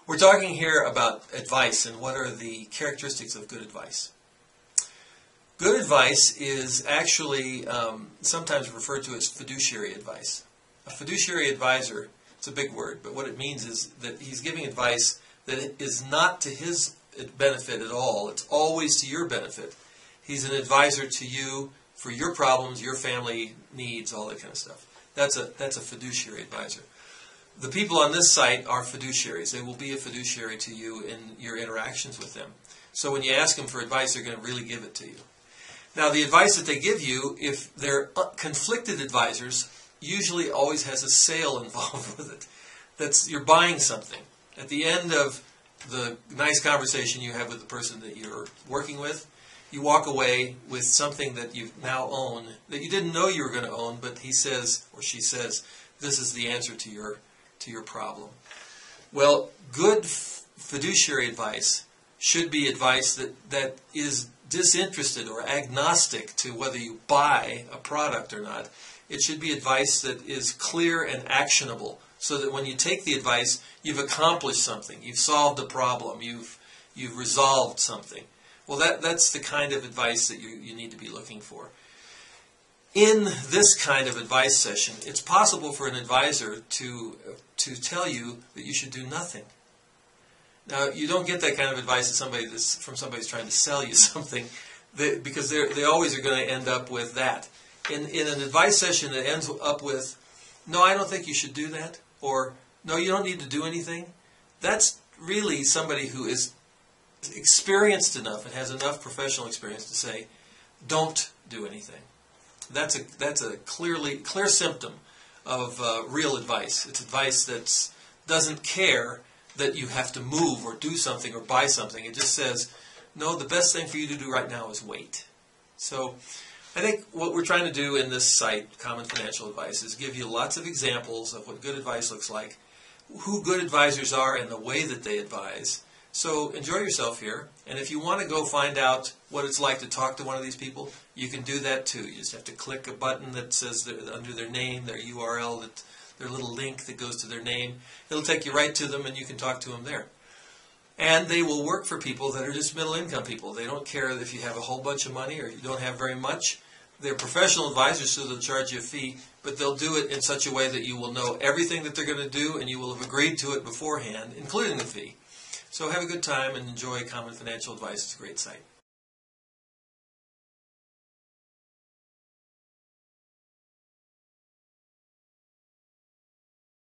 We're talking here about advice and what are the characteristics of good advice. Good advice is actually sometimes referred to as fiduciary advice. A fiduciary advisor, it's a big word, but what it means is that he's giving advice that is not to his benefit at all. It's always to your benefit. He's an advisor to you for your problems, your family needs, all that kind of stuff. That's a fiduciary advisor. The people on this site are fiduciaries. They will be a fiduciary to you in your interactions with them. So when you ask them for advice, they're going to really give it to you. Now, the advice that they give you, if they're conflicted advisors, usually always has a sale involved with it. You're buying something. At the end of the nice conversation you have with the person that you're working with, you walk away with something that you now own that you didn't know you were going to own, but he says or she says, this is the answer to your problem. Well, good fiduciary advice should be advice that is disinterested or agnostic to whether you buy a product or not. It should be advice that is clear and actionable, so that when you take the advice, you've accomplished something, you've solved a problem, you've resolved something. Well, that's the kind of advice that you need to be looking for. In this kind of advice session, it's possible for an advisor to tell you that you should do nothing. Now, you don't get that kind of advice from somebody who's trying to sell you something, because they always are going to end up with that. In an advice session that ends up with, no, I don't think you should do that, or no, you don't need to do anything, that's really somebody who is experienced enough and has enough professional experience to say, don't do anything. That's a clear symptom of real advice. It's advice that doesn't care that you have to move or do something or buy something. It just says, no, the best thing for you to do right now is wait. So I think what we're trying to do in this site, Common Financial Advice, is give you lots of examples of what good advice looks like, who good advisors are and the way that they advise. So enjoy yourself here, and if you want to go find out what it's like to talk to one of these people, you can do that too. You just have to click a button that says under their name, their URL, their little link that goes to their name. It'll take you right to them, and you can talk to them there. And they will work for people that are just middle-income people. They don't care if you have a whole bunch of money or you don't have very much. They're professional advisors, so they'll charge you a fee, but they'll do it in such a way that you will know everything that they're going to do, and you will have agreed to it beforehand, including the fee. So have a good time and enjoy Common Financial Advice. It's a great site.